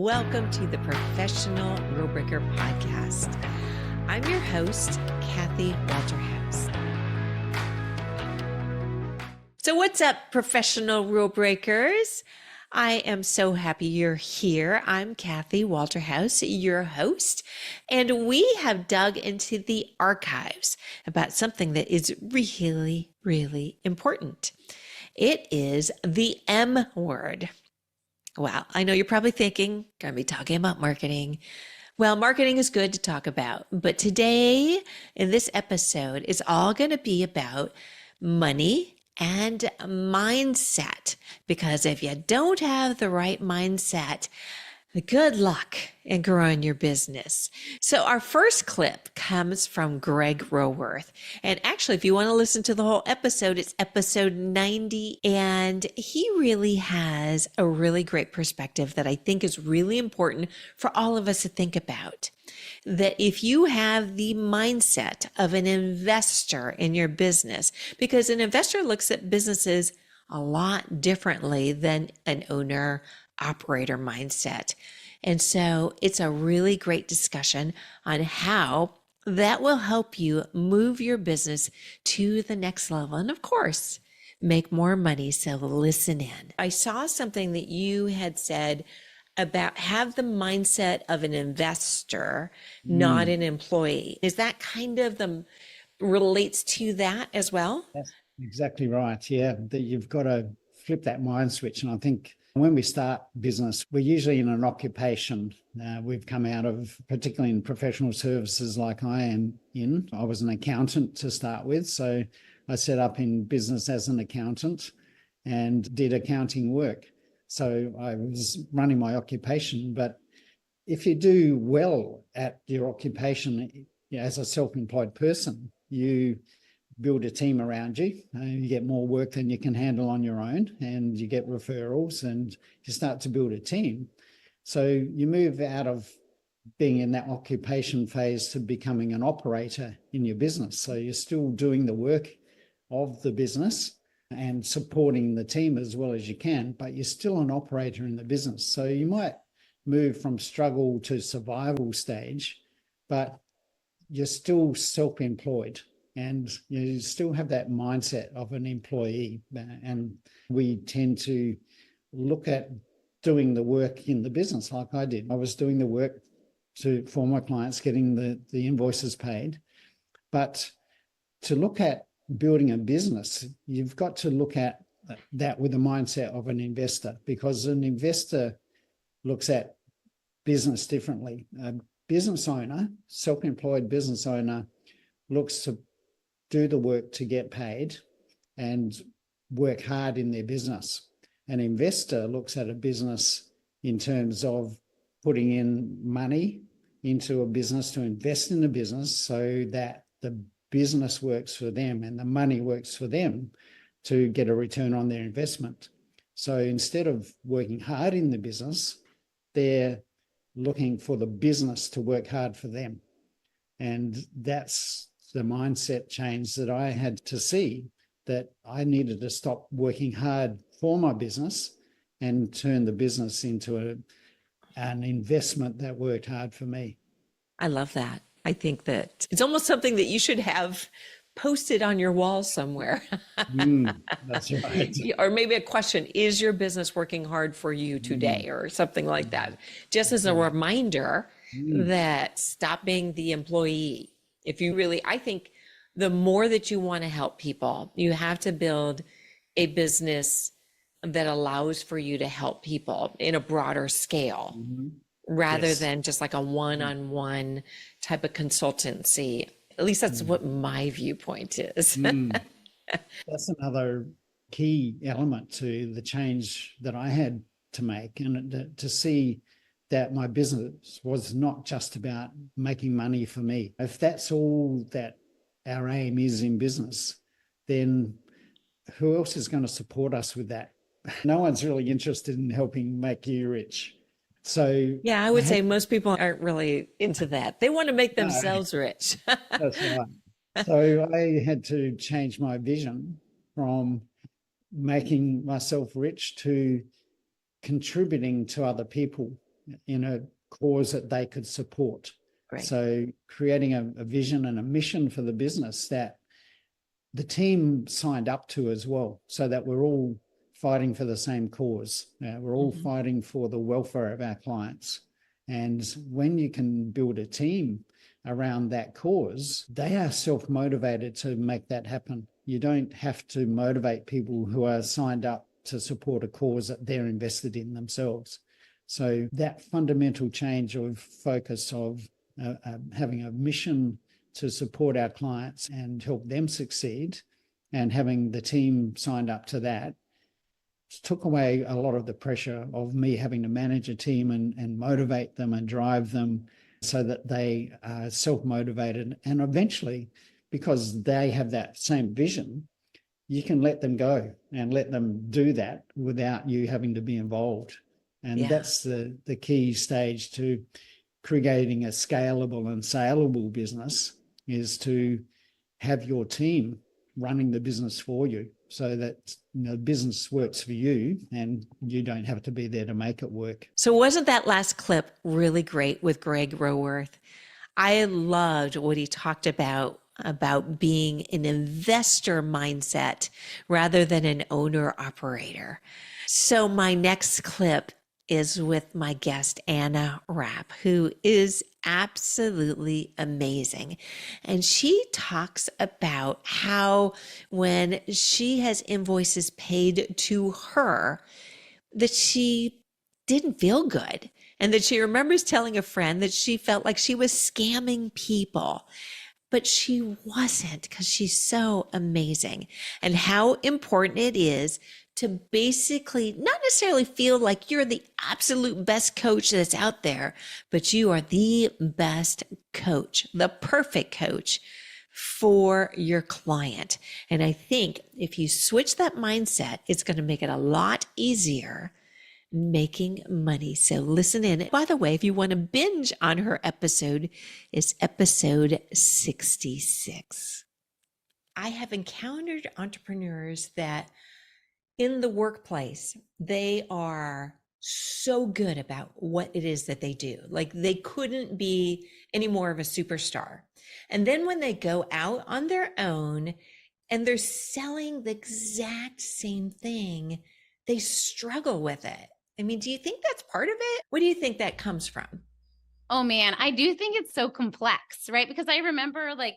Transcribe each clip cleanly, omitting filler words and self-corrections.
welcome to the Professional Rule Breaker Podcast. I'm your host, Kathy Walterhouse. So what's up, Professional Rule Breakers? I am so happy you're here. I'm Kathy Walterhouse, your host, and we have dug into the archives about something that is really, really important. It is the M word. Wow, I know you're probably thinking, going to be talking about marketing. Well, marketing is good to talk about, but today in this episode is all going to be about money and mindset. Because if you don't have the right mindset, good luck in growing your business. So our first clip comes from Greg Roworth. And actually, if you want to listen to the whole episode, it's episode 90. And he really has a really great perspective that I think is really important for all of us to think about. That if you have the mindset of an investor in your business, because an investor looks at businesses a lot differently than an owner operator mindset. And so it's a really great discussion on how that will help you move your business to the next level. And of course, make more money. So listen in. I saw something that you had said about have the mindset of an investor, not an employee. Is that kind of relates to that as well? That's exactly right. Yeah, that you've got to flip that mind switch. And I think when we start business, we're usually in an occupation. We've come out of, particularly in professional services like I am in. I was an accountant to start with. So I set up in business as an accountant and did accounting work. So I was running my occupation. But if you do well at your occupation as a self-employed person, you build a team around you. You get more work than you can handle on your own, and you get referrals, and you start to build a team. So you move out of being in that occupation phase to becoming an operator in your business. So you're still doing the work of the business and supporting the team as well as you can, but you're still an operator in the business. So you might move from struggle to survival stage, but you're still self-employed. And you still have that mindset of an employee. And we tend to look at doing the work in the business like I did. I was doing the work for my clients, getting the invoices paid. But to look at building a business, you've got to look at that with the mindset of an investor, because an investor looks at business differently. A business owner, self-employed business owner, looks to do the work to get paid and work hard in their business. An investor looks at a business in terms of putting in money into a business to invest in the business so that the business works for them and the money works for them to get a return on their investment. So instead of working hard in the business, they're looking for the business to work hard for them. And that's the mindset change that I had to see, that I needed to stop working hard for my business and turn the business into an investment that worked hard for me. I love that. I think that it's almost something that you should have posted on your wall somewhere. That's right. Or maybe a question, is your business working hard for you today? Or something like that. Just as a reminder that stop being the employee. If you really, I think the more that you want to help people, you have to build a business that allows for you to help people in a broader scale, rather than just like a one-on-one type of consultancy. At least that's what my viewpoint is. That's another key element to the change that I had to make, and to see that my business was not just about making money for me. If that's all that our aim is in business, then who else is going to support us with that? No one's really interested in helping make you rich. So yeah, I would say most people aren't really into that. They want to make themselves rich. That's right. So I had to change my vision from making myself rich to contributing to other people in a cause that they could support. Right. So creating a vision and a mission for the business that the team signed up to as well, so that we're all fighting for the same cause. We're all fighting for the welfare of our clients. And when you can build a team around that cause, they are self-motivated to make that happen. You don't have to motivate people who are signed up to support a cause that they're invested in themselves. So that fundamental change of focus of having a mission to support our clients and help them succeed, and having the team signed up to that, took away a lot of the pressure of me having to manage a team and motivate them and drive them so that they are self-motivated. And eventually, because they have that same vision, you can let them go and let them do that without you having to be involved. And that's the key stage to creating a scalable and saleable business, is to have your team running the business for you, so that the business works for you and you don't have to be there to make it work. So wasn't that last clip really great with Greg Roworth? I loved what he talked about being an investor mindset rather than an owner operator. So my next clip is with my guest, Anna Rapp, who is absolutely amazing. And she talks about how when she has invoices paid to her, that she didn't feel good. And that she remembers telling a friend that she felt like she was scamming people. But she wasn't, because she's so amazing. And how important it is to basically not necessarily feel like you're the absolute best coach that's out there, but you are the best coach, the perfect coach for your client. And I think if you switch that mindset, it's going to make it a lot easier making money. So listen in. By the way, if you want to binge on her episode, it's episode 66. I have encountered entrepreneurs that in the workplace, they are so good about what it is that they do. Like they couldn't be any more of a superstar. And then when they go out on their own and they're selling the exact same thing, they struggle with it. I mean, do you think that's part of it? What do you think that comes from? Oh man, I do think it's so complex, right? Because I remember like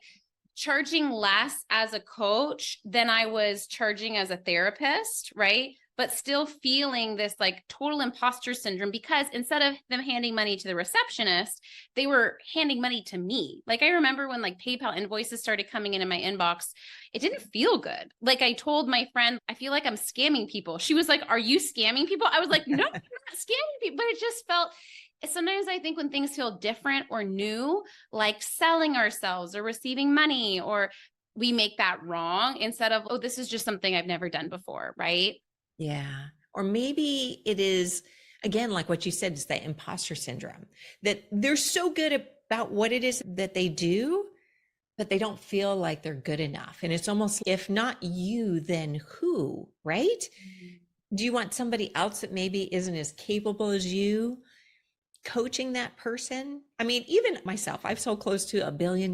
charging less as a coach than I was charging as a therapist, right? But still feeling this like total imposter syndrome, because instead of them handing money to the receptionist, they were handing money to me. Like I remember when like PayPal invoices started coming in my inbox, it didn't feel good. Like I told my friend, I feel like I'm scamming people. She was like, are you scamming people? I was like, no, I'm not scamming people. But it just felt, sometimes I think when things feel different or new, like selling ourselves or receiving money, or we make that wrong instead of, oh, this is just something I've never done before, right? Yeah. Or maybe it is, again, like what you said, is that imposter syndrome, that they're so good about what it is that they do, but they don't feel like they're good enough. And it's almost, if not you, then who, right? Mm-hmm. Do you want somebody else that maybe isn't as capable as you coaching that person? I mean, even myself, I've sold close to $1 billion.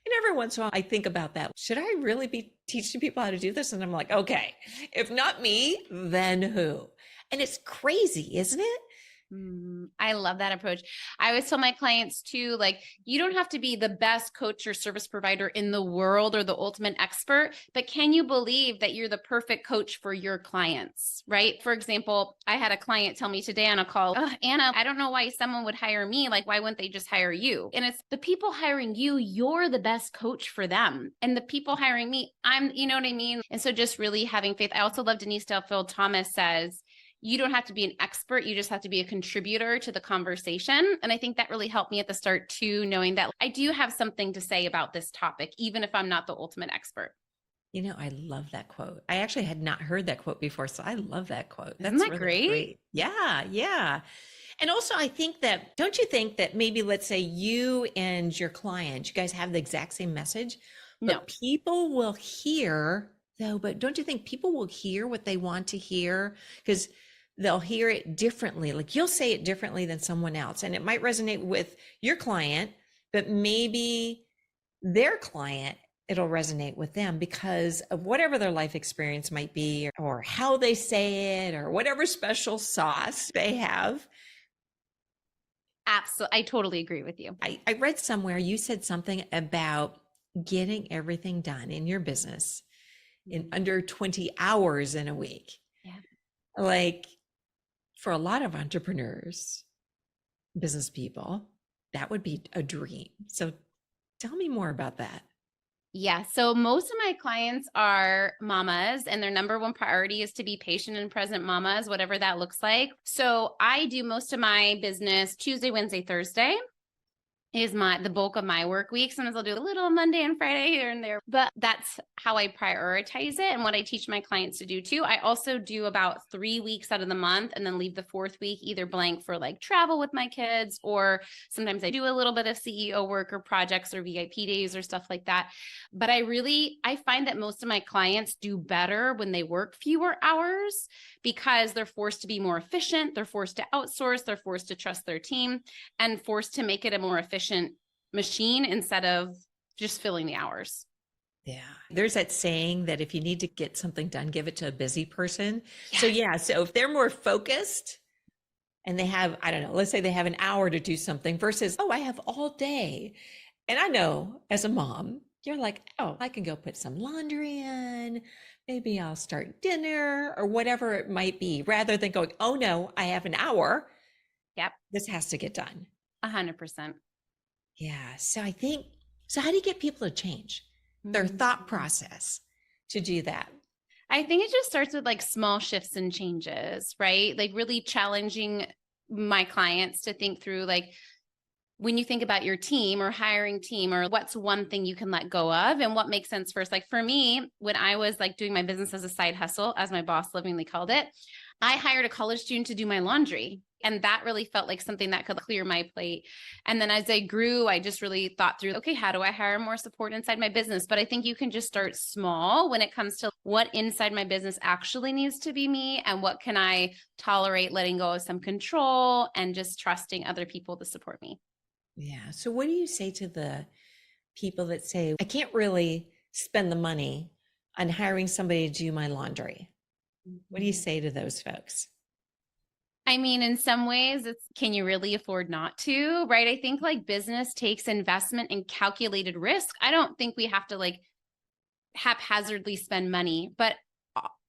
And every once in a while, I think about that. Should I really be teaching people how to do this? And I'm like, okay, if not me, then who? And it's crazy, isn't it? I love that approach. I always tell my clients too, like, you don't have to be the best coach or service provider in the world or the ultimate expert, but can you believe that you're the perfect coach for your clients, right? For example, I had a client tell me today on a call, oh, Anna, I don't know why someone would hire me. Like, why wouldn't they just hire you? And it's the people hiring you, you're the best coach for them. And the people hiring me, you know what I mean? And so just really having faith. I also love Denise Duffield Thomas says, you don't have to be an expert. You just have to be a contributor to the conversation. And I think that really helped me at the start too, knowing that I do have something to say about this topic, even if I'm not the ultimate expert. You know, I love that quote. I actually had not heard that quote before, so I love that quote. Isn't that really great? Yeah, yeah. And also, I think that, don't you think that maybe, let's say you and your client, you guys have the exact same message, but no. People will hear, though, but don't you think people will hear what they want to hear? Because they'll hear it differently. Like you'll say it differently than someone else, and it might resonate with your client, but maybe their client, it'll resonate with them because of whatever their life experience might be, or how they say it, or whatever special sauce they have. Absolutely. I totally agree with you. I read somewhere you said something about getting everything done in your business in under 20 hours in a week. Yeah. Like for a lot of entrepreneurs, business people, that would be a dream. So tell me more about that. Yeah. So most of my clients are mamas, and their number one priority is to be patient and present mamas, whatever that looks like. So I do most of my business Tuesday, Wednesday, Thursday is the bulk of my work week. Sometimes I'll do a little Monday and Friday here and there, but that's how I prioritize it and what I teach my clients to do too. I also do about 3 weeks out of the month and then leave the fourth week either blank for like travel with my kids, or sometimes I do a little bit of CEO work or projects or VIP days or stuff like that. But I find that most of my clients do better when they work fewer hours because they're forced to be more efficient. They're forced to outsource. They're forced to trust their team and forced to make it a more efficient machine instead of just filling the hours. Yeah. There's that saying that if you need to get something done, give it to a busy person. Yes. So if they're more focused and they have, I don't know, let's say they have an hour to do something versus, oh, I have all day. And I know as a mom, you're like, oh, I can go put some laundry in. Maybe I'll start dinner or whatever it might be, rather than going, oh no, I have an hour. Yep. This has to get done. 100%. Yeah. So how do you get people to change their thought process to do that? I think it just starts with like small shifts and changes, right? Like really challenging my clients to think through, like, when you think about your team or hiring team, or what's one thing you can let go of and what makes sense first. Like for me, when I was like doing my business as a side hustle, as my boss lovingly called it, I hired a college student to do my laundry. And that really felt like something that could clear my plate. And then as I grew, I just really thought through, okay, how do I hire more support inside my business? But I think you can just start small when it comes to what inside my business actually needs to be me and what can I tolerate letting go of some control and just trusting other people to support me. Yeah. So what do you say to the people that say, I can't really spend the money on hiring somebody to do my laundry? What do you say to those folks? I mean, in some ways, it's, can you really afford not to, right? I think like business takes investment and calculated risk. I don't think we have to like haphazardly spend money, but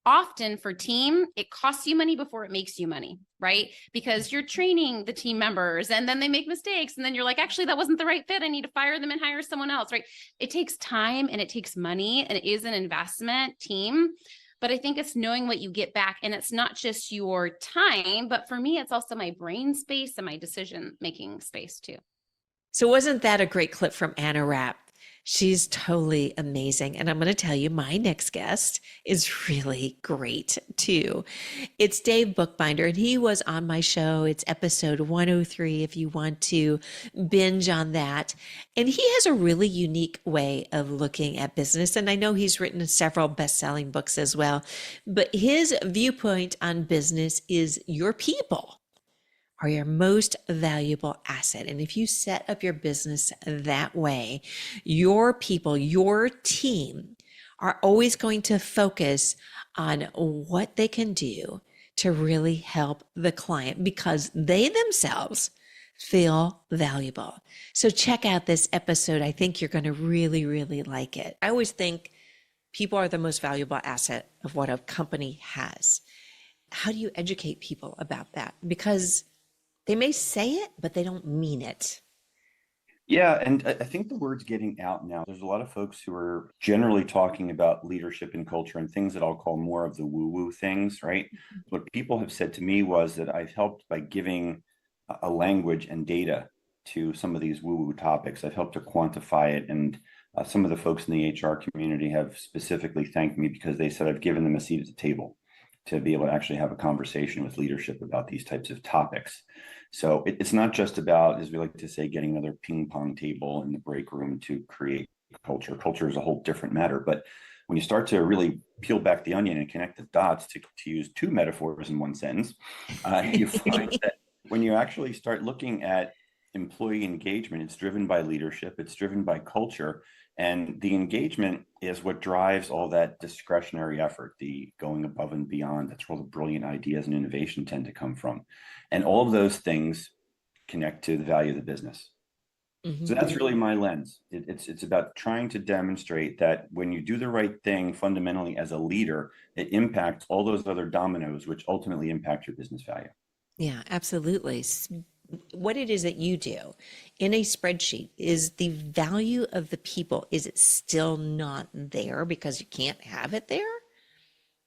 often for team, it costs you money before it makes you money, right? Because you're training the team members and then they make mistakes. And then you're like, actually, that wasn't the right fit. I need to fire them and hire someone else, right? It takes time and it takes money and it is an investment team. But I think it's knowing what you get back. And it's not just your time, but for me, it's also my brain space and my decision-making space too. So wasn't that a great clip from Anna Rapp? She's totally amazing. And I'm going to tell you, my next guest is really great too. It's Dave Bookbinder, and he was on my show. It's episode 103 if you want to binge on that. And he has a really unique way of looking at business. And I know he's written several best-selling books as well. But his viewpoint on business is your people are your most valuable asset. And if you set up your business that way, your people, your team are always going to focus on what they can do to really help the client because they themselves feel valuable. So check out this episode. I think you're going to really, really like it. I always think people are the most valuable asset of what a company has. How do you educate people about that? Because they may say it, but they don't mean it. Yeah, and I think the word's getting out now. There's a lot of folks who are generally talking about leadership and culture and things that I'll call more of the woo-woo things, right? What people have said to me was that I've helped by giving a language and data to some of these woo-woo topics. I've helped to quantify it, and some of the folks in the HR community have specifically thanked me because they said I've given them a seat at the table to be able to actually have a conversation with leadership about these types of topics. So it's not just about, as we like to say, getting another ping pong table in the break room to create culture. Culture is a whole different matter. But when you start to really peel back the onion and connect the dots, to use two metaphors in one sentence, you find that when you actually start looking at employee engagement, it's driven by leadership, it's driven by culture, and the engagement is what drives all that discretionary effort, the going above and beyond. That's where all the brilliant ideas and innovation tend to come from. And all of those things connect to the value of the business. Mm-hmm. So that's really my lens. It's about trying to demonstrate that when you do the right thing fundamentally as a leader, it impacts all those other dominoes, which ultimately impact your business value. Yeah, absolutely. What it is that you do in a spreadsheet, is the value of the people, is it still not there because you can't have it there?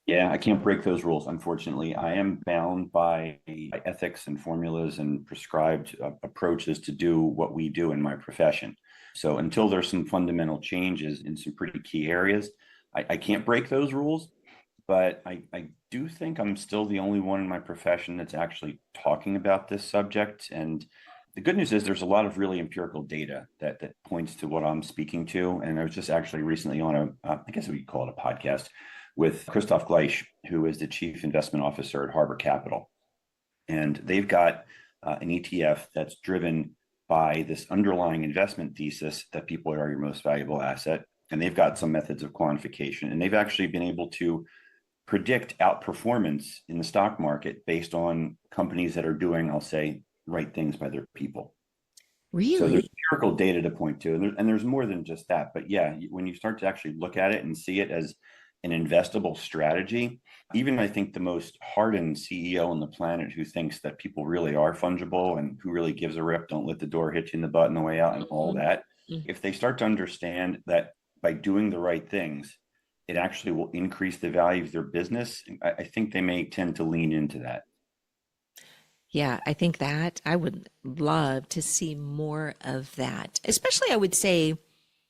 Yeah, I can't break those rules. Unfortunately, I am bound by ethics and formulas and prescribed approaches to do what we do in my profession. So until there's some fundamental changes in some pretty key areas, I can't break those rules. But I do think I'm still the only one in my profession that's actually talking about this subject. And the good news is there's a lot of really empirical data that points to what I'm speaking to. And I was just actually recently on I guess we call it a podcast with Christoph Gleich, who is the chief investment officer at Harbor Capital. And they've got an ETF that's driven by this underlying investment thesis that people are your most valuable asset. And they've got some methods of quantification. And they've actually been able to predict outperformance in the stock market based on companies that are doing, I'll say, right things by their people. Really? So there's empirical data to point to, and there's more than just that. But yeah, when you start to actually look at it and see it as an investable strategy, even I think the most hardened CEO on the planet who thinks that people really are fungible and who really gives a rip, don't let the door hit you in the butt on the way out, and all that, if they start to understand that by doing the right things, it actually will increase the value of their business, I think they may tend to lean into that. Yeah, I think that I would love to see more of that, especially I would say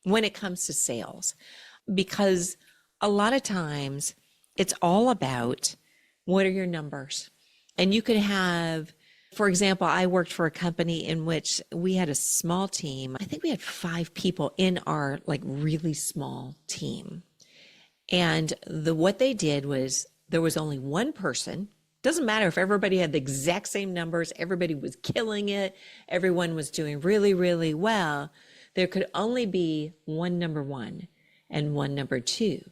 when it comes to sales, because a lot of times it's all about what are your numbers. And you could have, for example, I worked for a company in which we had a small team. I think we had 5 people in our like really small team. And what they did was there was only one person. Doesn't matter if everybody had the exact same numbers, everybody was killing it, everyone was doing really, really well. There could only be one number one and one number two.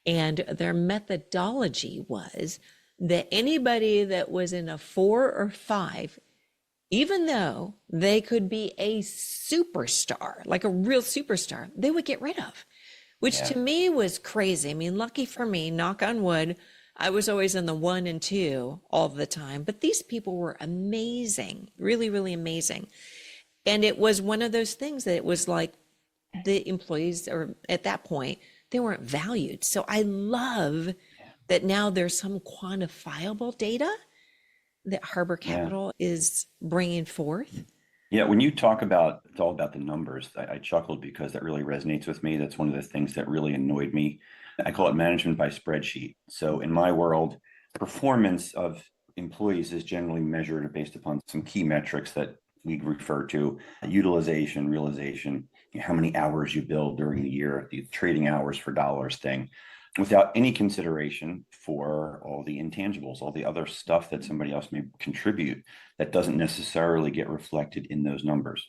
And their methodology was that anybody that was in a 4 or 5, even though they could be a superstar, like a real superstar, they would get rid of. Which to me was crazy. I mean, lucky for me, knock on wood, I was always in the 1 and 2 all the time. But these people were amazing, really, really amazing. And it was one of those things that it was like the employees, or at that point, they weren't valued. So I love that now there's some quantifiable data that Harbor Capital is bringing forth. Yeah, when you talk about it's all about the numbers, I chuckled because that really resonates with me. That's one of the things that really annoyed me. I call it management by spreadsheet. So in my world, performance of employees is generally measured based upon some key metrics that we refer to: utilization, realization, how many hours you build during the year, the trading hours for dollars thing, without any consideration for all the intangibles, all the other stuff that somebody else may contribute that doesn't necessarily get reflected in those numbers.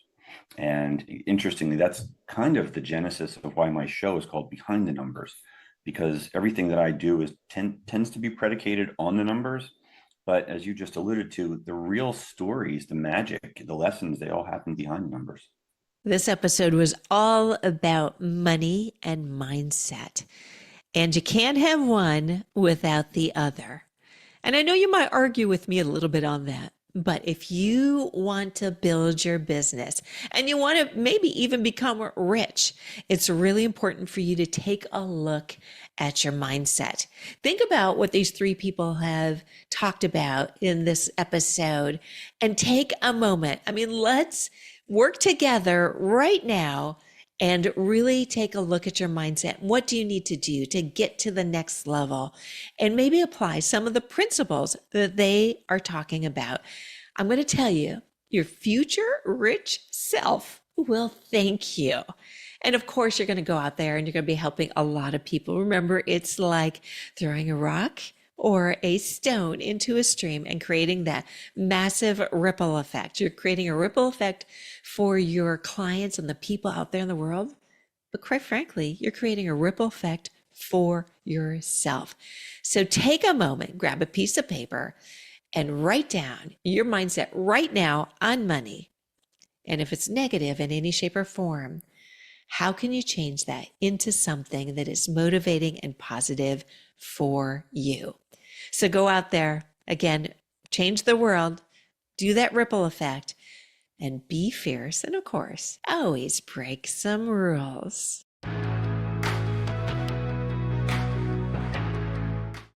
And interestingly, that's kind of the genesis of why my show is called Behind the Numbers, because everything that I do tends to be predicated on the numbers. But as you just alluded to, the real stories, the magic, the lessons, they all happen behind the numbers. This episode was all about money and mindset. And you can't have one without the other. And I know you might argue with me a little bit on that, but if you want to build your business and you want to maybe even become rich, it's really important for you to take a look at your mindset. Think about what these 3 people have talked about in this episode and take a moment. I mean, let's work together right now and really take a look at your mindset. What do you need to do to get to the next level? And maybe apply some of the principles that they are talking about. I'm going to tell you, your future rich self will thank you. And of course, you're going to go out there and you're going to be helping a lot of people. Remember, it's like throwing a rock or a stone into a stream and creating that massive ripple effect. You're creating a ripple effect for your clients and the people out there in the world. But quite frankly, you're creating a ripple effect for yourself. So take a moment, grab a piece of paper, and write down your mindset right now on money. And if it's negative in any shape or form, how can you change that into something that is motivating and positive for you? So go out there, again, change the world, do that ripple effect, and be fierce. And of course, always break some rules.